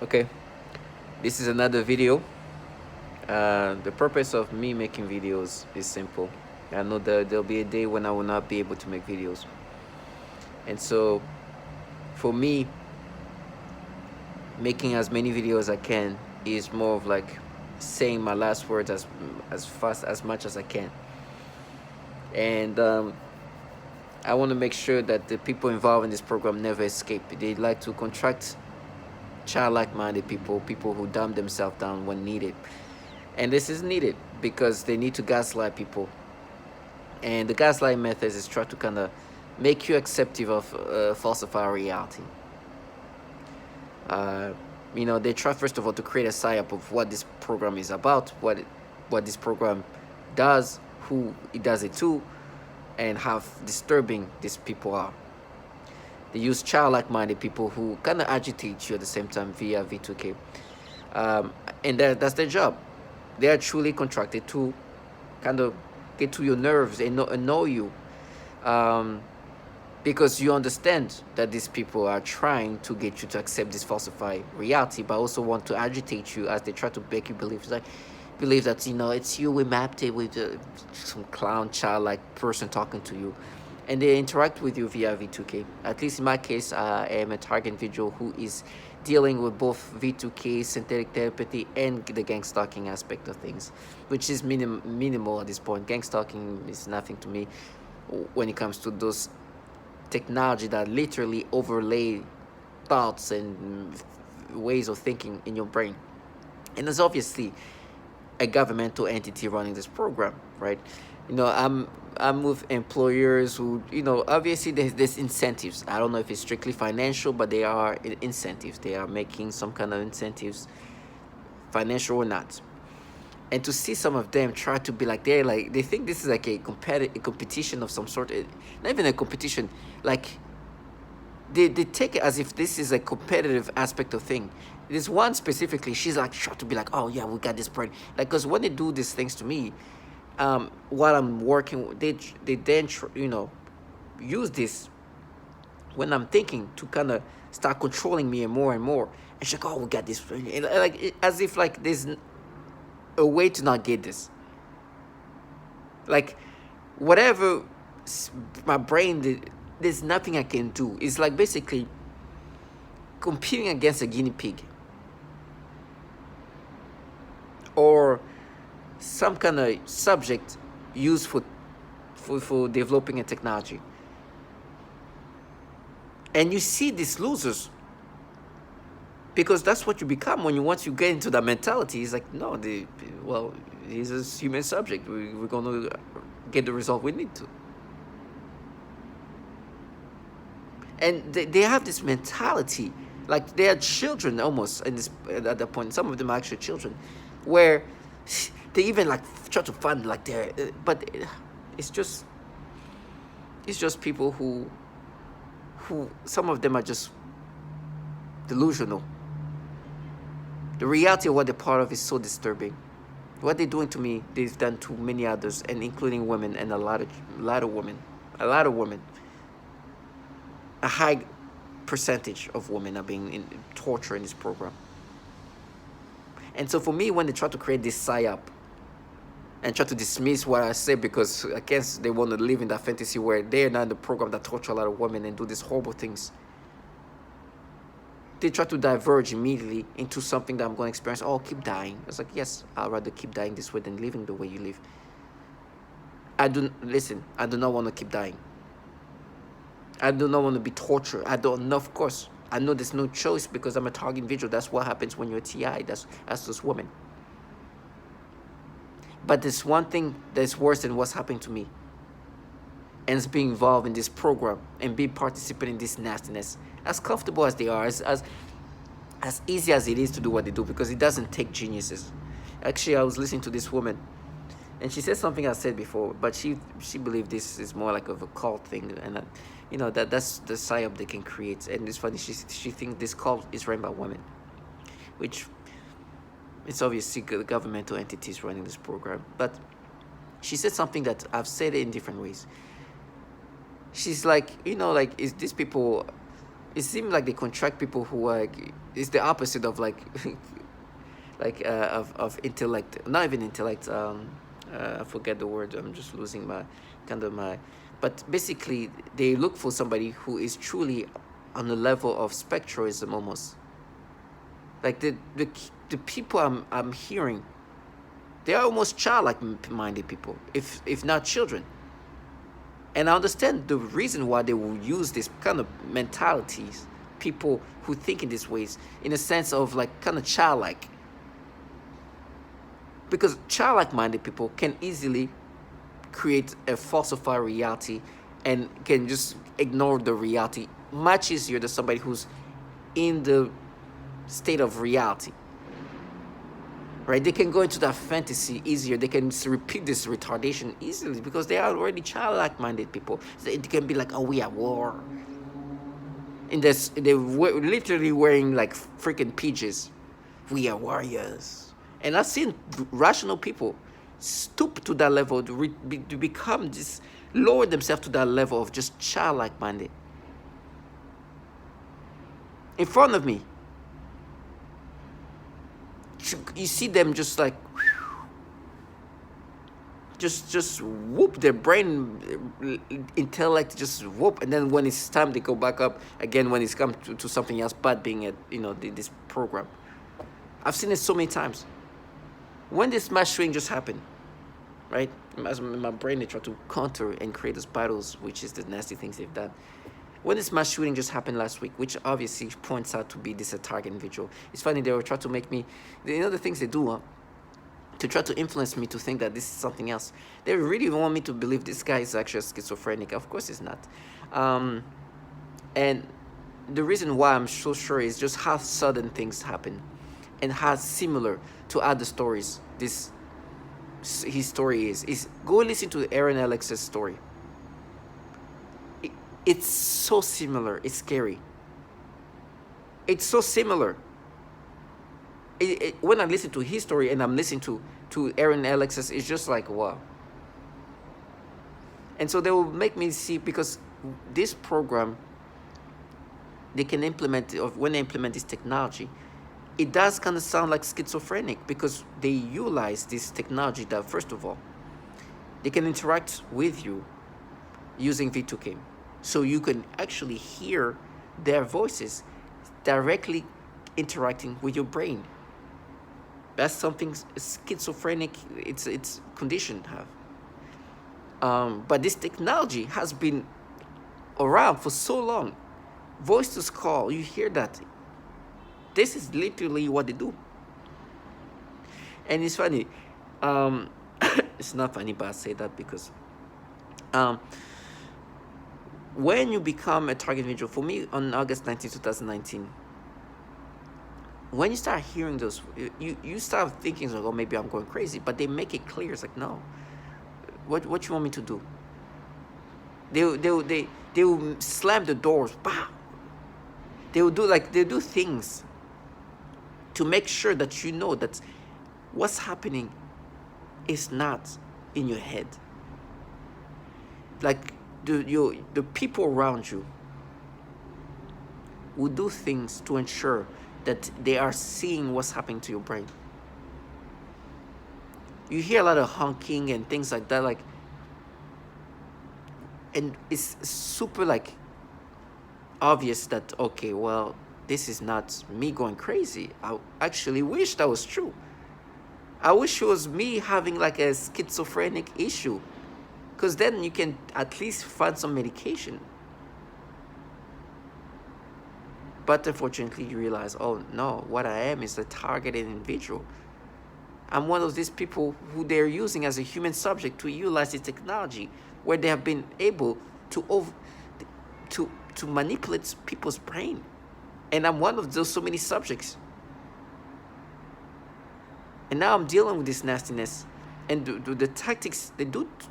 Okay, this is another video. The purpose of me making videos is simple. I know that there'll be a day when I will not be able to make videos, and so for me, making as many videos as I can is more of like saying my last words as fast as much as I can, and I want to make sure that the people involved in this program never escape. They like to contract childlike-minded people who dumb themselves down when needed. And this is needed because they need to gaslight people. And the gaslight method is try to kind of make you acceptive of falsified reality. Uh, they try first of all to create a psyop of what this program is about, what this program does, who it does it to, and how disturbing these people are. They use childlike-minded people who kind of agitate you at the same time via V2K. And that's their job. They are truly contracted to kind of get to your nerves and annoy you, because you understand that these people are trying to get you to accept this falsified reality, but also want to agitate you as they try to make you believe that it's you. We mapped it with some clown childlike person talking to you, and they interact with you via V2K. At least in my case, I am a target individual who is dealing with both V2K, synthetic telepathy, and the gang stalking aspect of things, which is minimal at this point. Gang stalking is nothing to me when it comes to those technology that literally overlay thoughts and ways of thinking in your brain. And there's obviously a governmental entity running this program, right? I'm with employers who, obviously there's incentives. I don't know if it's strictly financial, but they are incentives. They are making some kind of incentives, financial or not. And to see some of them try to be like they think this is like a competition of some sort. Not even a competition, like they take it as if this is a competitive aspect of thing. There's one specifically, she's like trying to be like, oh yeah, we got this brand. Like, because when they do these things to me, while I'm working, they then use this when I'm thinking to kind of start controlling me and more. And she's like, oh, we got this, and as if like there's a way to not get this. Like, whatever my brain did, there's nothing I can do. It's like basically competing against a guinea pig or some kind of subject used for developing a technology. And you see these losers, because that's what you become once you get into that mentality. It's like, no, he's a human subject. We're going to get the result we need to. And they have this mentality, like they are children almost at that point. Some of them are actually children, where they even like try to find like but it's just people who some of them are just delusional. The reality of what they're part of is so disturbing. What they're doing to me, they've done to many others, and including women, and a lot of women. A high percentage of women are being tortured in this program. And so for me, when they try to create this psyop and try to dismiss what I say, because I guess they want to live in that fantasy where they're not in the program that torture a lot of women and do these horrible things, they try to diverge immediately into something that I'm going to experience. Oh, keep dying. It's like, yes, I'd rather keep dying this way than living the way you live. I do not want to keep dying. I do not want to be tortured. I don't know, of course. I know there's no choice because I'm a target individual. That's what happens when you're a TI. That's those women. But there's one thing that's worse than what's happening to me. And it's being involved in this program and being participating in this nastiness. As comfortable as they are, as easy as it is to do what they do, because it doesn't take geniuses. Actually, I was listening to this woman, and she said something I said before, but she believed this is more like of a cult thing, and that's the psyop they can create. And it's funny, she thinks this cult is run by women, which it's obviously the governmental entities running this program. But she said something that I've said it in different ways. She's like, is these people It seems like they contract people who are like, it's the opposite of like of intellect, not even intellect, I forget the word, I'm just losing my kind of my, but basically they look for somebody who is truly on the level of spectralism almost. Like the people I'm hearing, they are almost childlike minded people, if not children. And I understand the reason why they will use this kind of mentalities, people who think in these ways, in a sense of like kind of childlike. Because childlike minded people can easily create a falsified reality and can just ignore the reality much easier than somebody who's in the state of reality. Right? They can go into that fantasy easier. They can repeat this retardation easily because they are already childlike minded people. So it can be like, oh, we are at war. In this, they're literally wearing like freaking PJs. We are warriors. And I've seen rational people stoop to that level to become this, lower themselves to that level of just childlike minded. In front of me, you see them just like, just whoop their brain intellect, just whoop, and then when it's time they go back up again when it's come to something else but being at this program. I've seen it so many times. When this mass shooting just happened, right, my brain, they try to counter and create those battles, which is the nasty things they've done. When this mass shooting just happened last week, which obviously points out to be this a target individual, it's funny, they were trying to make me, the things they do, to try to influence me to think that this is something else. They really want me to believe this guy is actually schizophrenic. Of course he's not. And the reason why I'm so sure is just how sudden things happen and how similar to other stories his story is. Go listen to Aaron Alex's story. It's so similar. It's scary. It's so similar. When I listen to his story and I'm listening to Aaron Alex's, it's just like, wow. And so they will make me see, because this program, they can implement, or when they implement this technology, it does kind of sound like schizophrenic, because they utilize this technology that, first of all, they can interact with you using V2K. So you can actually hear their voices directly interacting with your brain. That's something schizophrenic, it's conditioned to have. But this technology has been around for so long. Voice to call, you hear that. This is literally what they do. And it's funny. It's not funny, but I say that because when you become a target individual, for me on August 19, 2019, when you start hearing those, you start thinking, like, oh, maybe I'm going crazy. But they make it clear. It's like, no. What you want me to do? They will slam the doors. Bah! They do things to make sure that you know that what's happening is not in your head. Like the people around you will do things to ensure that they are seeing what's happening to your brain. You hear a lot of honking and things like that, and it's super like obvious that, okay, well, this is not me going crazy. I actually wish that was true. I wish it was me having like a schizophrenic issue, because then you can at least find some medication. But unfortunately, you realize, oh no, what I am is a targeted individual. I'm one of these people who they're using as a human subject to utilize this technology, where they have been able to manipulate people's brain. And I'm one of those so many subjects. And now I'm dealing with this nastiness. And the tactics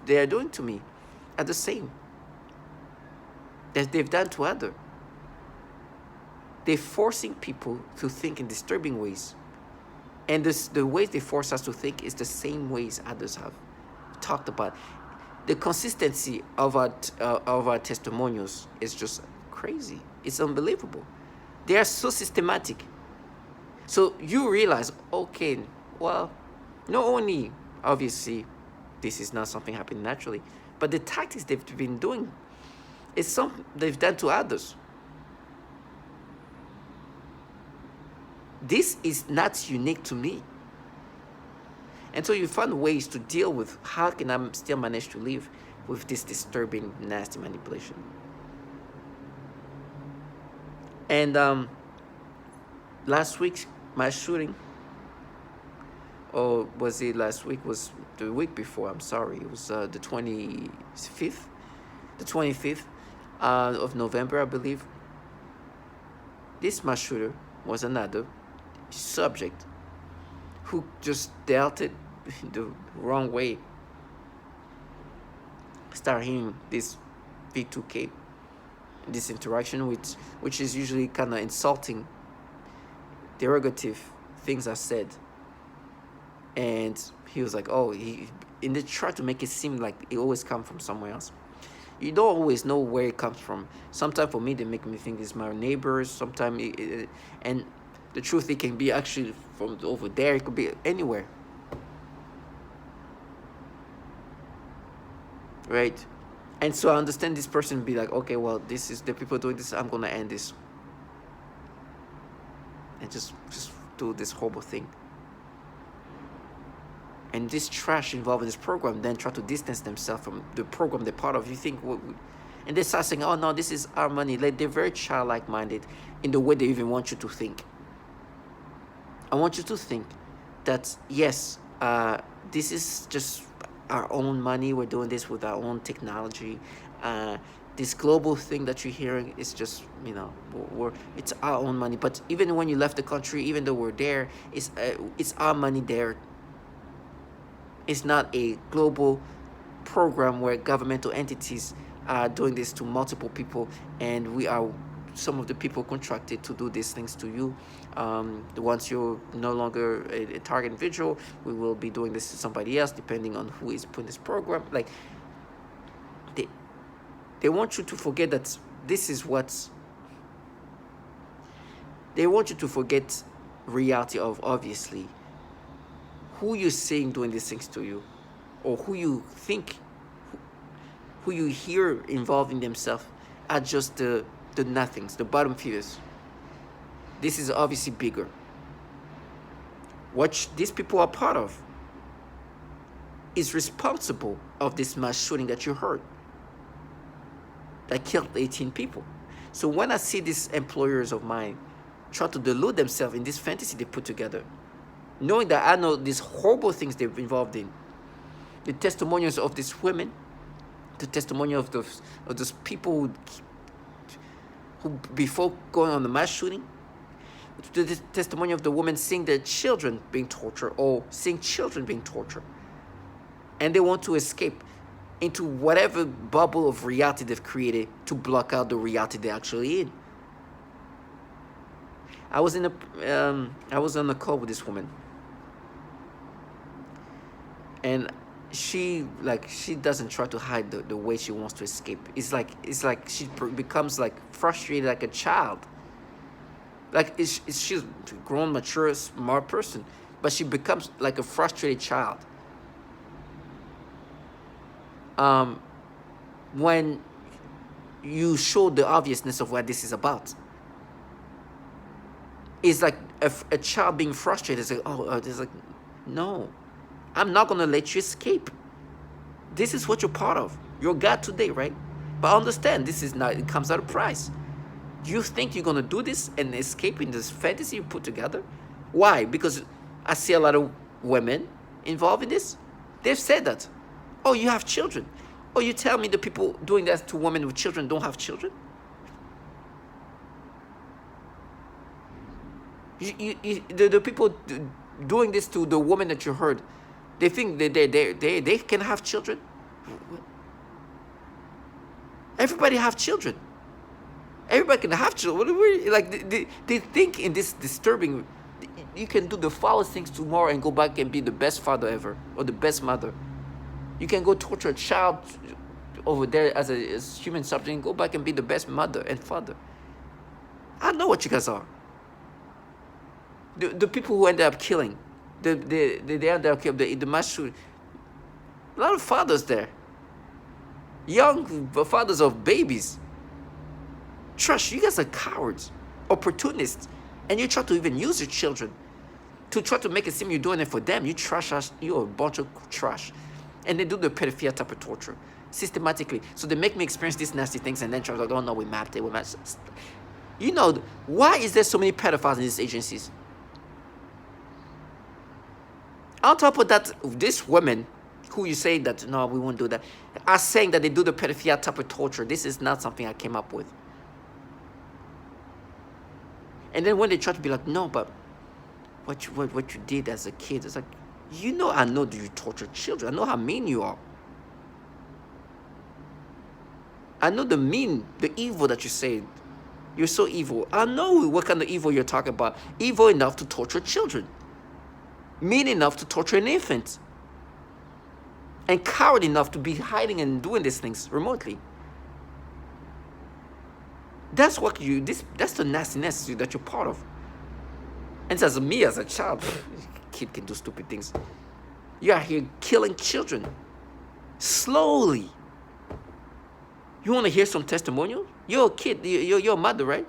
they are doing to me are the same that they've done to others. They're forcing people to think in disturbing ways. And the ways they force us to think is the same ways others have talked about. The consistency of our testimonials is just crazy. It's unbelievable. They are so systematic. So you realize, okay, well, not only obviously this is not something happening naturally, but the tactics they've been doing is something they've done to others. This is not unique to me. And so you find ways to deal with how can I still manage to live with this disturbing, nasty manipulation. And last week's mass shooting, or was it last week? Was the week before? I'm sorry. It was the 25th, of November, I believe. This mass shooter was another subject who just dealt it the wrong way. Start hearing this V2K, this interaction, which is usually kind of insulting, derogative things are said. And he was like, oh, and they try to make it seem like it always comes from somewhere else. You don't always know where it comes from. Sometimes for me, they make me think it's my neighbors. Sometimes, and the truth, it can be actually from over there. It could be anywhere. Right? And so I understand this person be like, okay, well, this is the people doing this. I'm going to end this. And just do this horrible thing. And this trash involved in this program then try to distance themselves from the program they're part of. You think, and they start saying, oh no, this is our money. Like, they're very childlike minded in the way they even want you to think. I want you to think that, yes, this is just our own money. We're doing this with our own technology. This global thing that you're hearing is just, it's our own money. But even when you left the country, even though we're there, it's our money there. It's not a global program where governmental entities are doing this to multiple people, and we are some of the people contracted to do these things to you. Once you're no longer a target individual, we will be doing this to somebody else, depending on who is putting this program. Like, they want you to forget that this is what's. They want you to forget reality of, obviously, who you're seeing doing these things to you, or who you think, who you hear involving themselves, are just the nothings, the bottom feeders. This is obviously bigger. What these people are part of is responsible of this mass shooting that you heard, that killed 18 people. So when I see these employers of mine try to delude themselves in this fantasy they put together, knowing that I know these horrible things they're involved in, the testimonials of these women, the testimonial of those people who before going on the mass shooting, the testimony of the women seeing their children being tortured, or seeing children being tortured, and they want to escape into whatever bubble of reality they've created to block out the reality they're actually in. I was on a call with this woman, and she doesn't try to hide the way she wants to escape. It's like she becomes like frustrated, like a child. Like she's a grown, mature, smart person, but she becomes like a frustrated child. When you show the obviousness of what this is about, it's like a child being frustrated. It's like, it's like, no, I'm not gonna let you escape. This is what you're part of. You're God today, right? But understand, this is not. It comes at a price. Do you think you're gonna do this and escape in this fantasy you put together? Why? Because I see a lot of women involved in this. They've said that. Oh, you have children. Oh, you tell me the people doing that to women with children don't have children? The people doing this to the woman that you heard, they think they can have children? Everybody have children. Everybody can have children. Like they think in this disturbing, you can do the foulest things tomorrow and go back and be the best father ever, or the best mother. You can go torture a child over there as a human subject and go back and be the best mother and father. I know what you guys are. The people who ended up killing, they ended up killing the mass shooting. A lot of fathers there, young fathers of babies. Trash. You guys are cowards, opportunists, and you try to even use your children to try to make it seem you're doing it for them. You trash us. You're a bunch of trash. And they do the pedophilia type of torture systematically. So they make me experience these nasty things and then try to like, oh no, we mapped it. We mapped it. You know, why is there so many pedophiles in these agencies? On top of that, this women who you say that, no, we won't do that, are saying that they do the pedophilia type of torture. This is not something I came up with. And then when they try to be like, no, but what you did as a kid, it's like, you know, I know that you torture children. I know how mean you are. I know the evil that you say. You're so evil. I know what kind of evil you're talking about. Evil enough to torture children. Mean enough to torture an infant. And coward enough to be hiding and doing these things remotely. That's what that's the nastiness that you're part of. And as me as a child, kid can do stupid things. You are here killing children. Slowly. You want to hear some testimonial? You're a kid. You're a mother, right?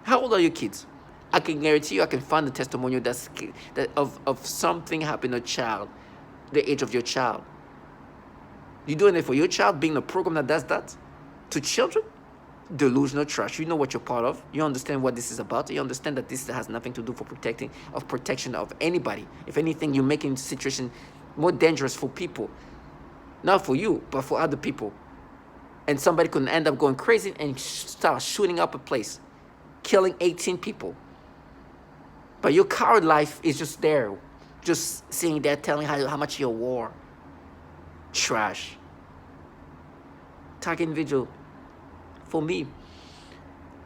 How old are your kids? I can guarantee you I can find the testimonial of something happened to a child, the age of your child. You doing it for your child, being a program that does that to children? Delusional trash. You know what you're part of. You understand what this is about. You understand that this has nothing to do for protection of anybody. If anything, you're making the situation more dangerous for people. Not for you, but for other people. And somebody could end up going crazy and start shooting up a place, killing 18 people. But your coward life is just there, just sitting there telling how much you're war. Trash. Target individual. For me,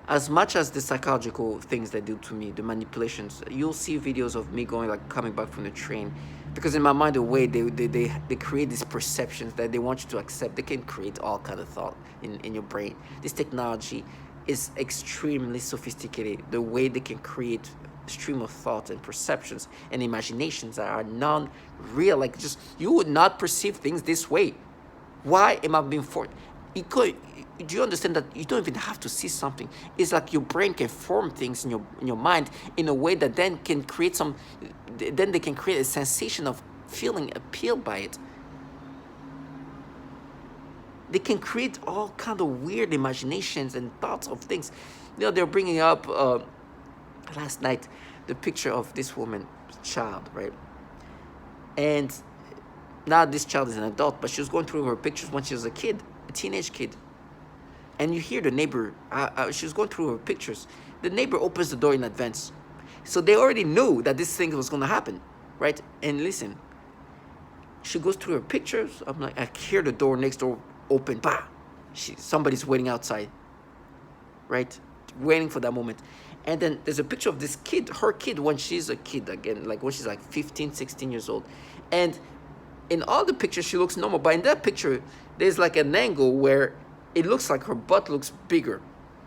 as much as the psychological things they do to me, the manipulations, you'll see videos of me coming back from the train. Because in my mind, the way they create these perceptions that they want you to accept, they can create all kind of thought in your brain. This technology is extremely sophisticated. The way they can create stream of thought and perceptions and imaginations that are non-real. Like, just, you would not perceive things this way. Why am I being forced? Do you understand that you don't even have to see something? It's like your brain can form things in your mind in a way that then can create then they can create a sensation of feeling appealed by it. They can create all kind of weird imaginations and thoughts of things. You know, they're bringing up last night the picture of this woman, child, right? And now this child is an adult, but she was going through her pictures when she was a kid, a teenage kid. And you hear the neighbor, she was going through her pictures. The neighbor opens the door in advance. So they already knew that this thing was going to happen, right? And listen, she goes through her pictures. I'm like, I hear the door next door open. Bah! Somebody's waiting outside, right? Waiting for that moment. And then there's a picture of this kid, her kid, when she's a kid again, like when she's like 15, 16 years old. And in all the pictures, she looks normal. But in that picture, there's like an angle where it looks like her butt looks bigger,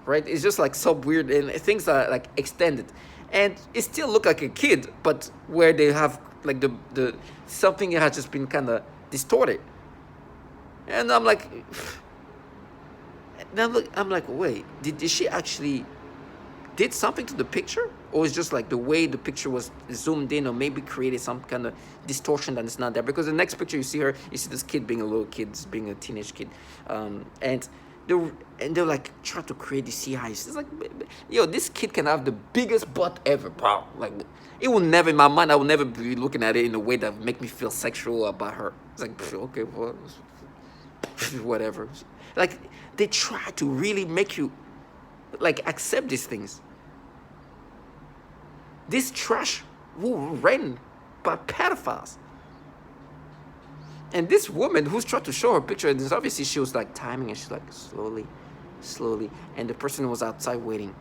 right? It's just like so weird, and things are like extended, and it still look like a kid, but where they have like the something has just been kind of distorted. And I'm like, now look, I'm like, wait, did she actually did something to the picture, or is just like the way the picture was zoomed in, or maybe created some kind of distortion that is not there? Because the next picture you see her, you see this kid being a little kid, being a teenage kid, and they're like trying to create the CI. It's like, yo, this kid can have the biggest butt ever, bro. Like, it will never, in my mind, I will never be looking at it in a way that make me feel sexual about her. It's like, okay, well, whatever. Like, they try to really make you like accept these things. This trash who ran by pedophiles. And this woman who's trying to show her picture, and obviously she was like timing, and she's like slowly, and the person was outside waiting.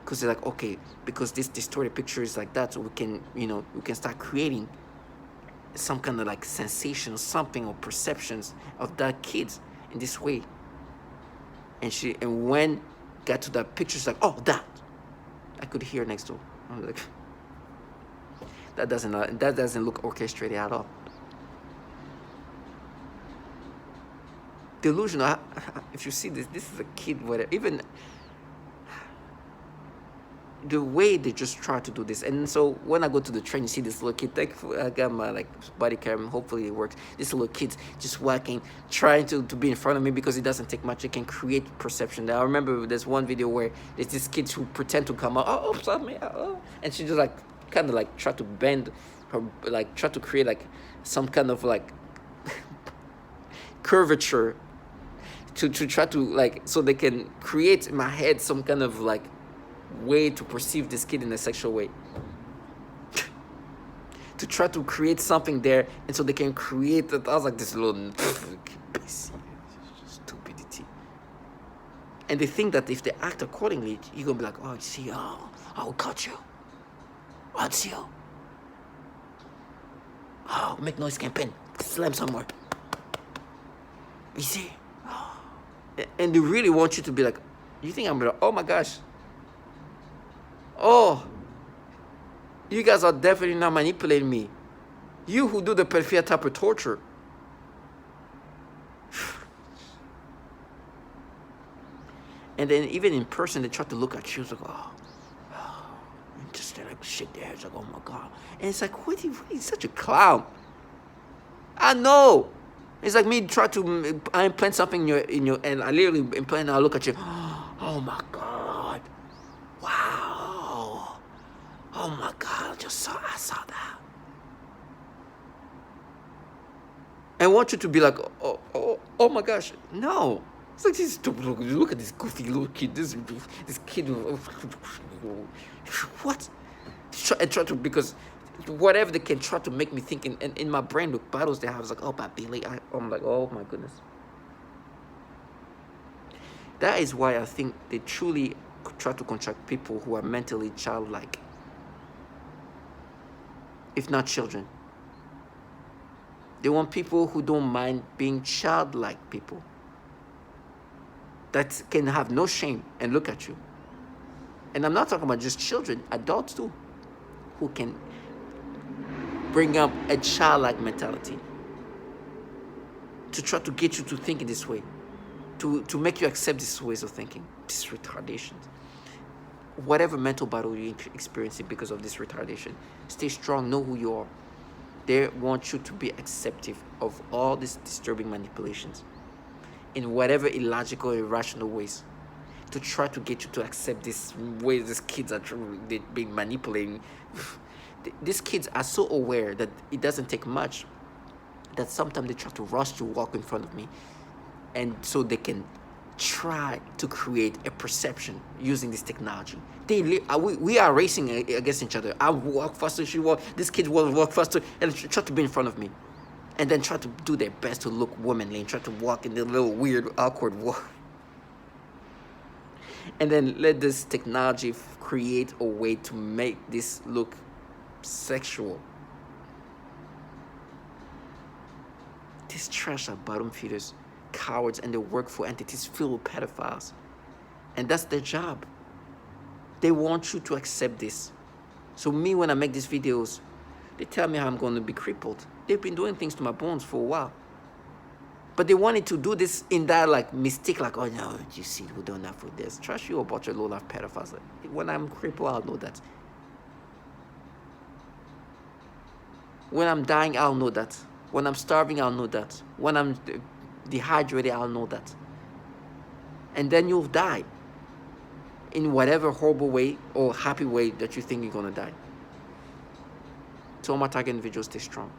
Because they're like, okay, because this distorted picture is like that, so we can start creating some kind of like sensation or something, or perceptions of that kid in this way. And when got to that picture, it's like, oh, that. I could hear next door. I'm like, that doesn't look orchestrated at all. Delusional. If you see this is a kid, whatever. Even the way they just try to do this. And so when I go to the train, you see this little kid. I got my like body cam. Hopefully it works. This little kid's just walking, trying to be in front of me because it doesn't take much. It can create perception. I remember there's one video where there's this kid who pretend to come out. Oh, stop me! Oh, and she just like kind of like try to bend her, like try to create like some kind of like curvature to try to like, so they can create in my head some kind of like way to perceive this kid in a sexual way. To try to create something there, and so they can create that. I was like, this little stupidity. And they think that if they act accordingly, you're gonna be like, oh, see, oh, I'll cut you. What's you? Oh, make noise campaign. Slam somewhere. You see? Oh. And they really want you to be like, you think I'm like, oh my gosh. Oh, you guys are definitely not manipulating me. You who do the pedophilia type of torture. And then even in person, they try to look at you. It's like, oh, and just like shake their heads like, oh my God. And it's like, what? He's such a clown. I know. It's like me try to implant something in your, and I literally implant. And I look at you. Oh my God. Wow. Oh my God. I saw that. I want you to be like, oh my gosh. No. It's like this stupid. Look at this goofy little kid. This kid. What? Try to, because whatever they can try to make me think in my brain with battles they have, is like, oh, but Billy, I'm like, oh my goodness. That is why I think they truly try to contract people who are mentally childlike, if not children. They want people who don't mind being childlike people, that can have no shame and look at you. And I'm not talking about just children, adults too, who can bring up a childlike mentality to try to get you to think in this way, to make you accept these ways of thinking, these retardations. Whatever mental battle you're experiencing because of this retardation, stay strong, know who you are. They want you to be accepting of all these disturbing manipulations in whatever illogical, irrational ways, to try to get you to accept this way these kids are being manipulating. These kids are so aware that it doesn't take much, that sometimes they try to rush to walk in front of me, and so they can try to create a perception using this technology. We are racing against each other. I walk faster, she walk. This kid will walk faster, and try to be in front of me, and then try to do their best to look womanly and try to walk in the little weird, awkward walk. And then let this technology create a way to make this look sexual. These trash are bottom feeders, cowards, and they work for entities filled with pedophiles. And that's their job. They want you to accept this. So me, when I make these videos, they tell me how I'm going to be crippled. They've been doing things to my bones for a while. But they wanted to do this in that like mystique, like, oh no, you see, we don't have for this. Trust you about your low-life pedophiles. When I'm crippled, I'll know that. When I'm dying, I'll know that. When I'm starving, I'll know that. When I'm dehydrated, I'll know that. And then you'll die in whatever horrible way or happy way that you think you're going to die. So my target individuals, stay strong.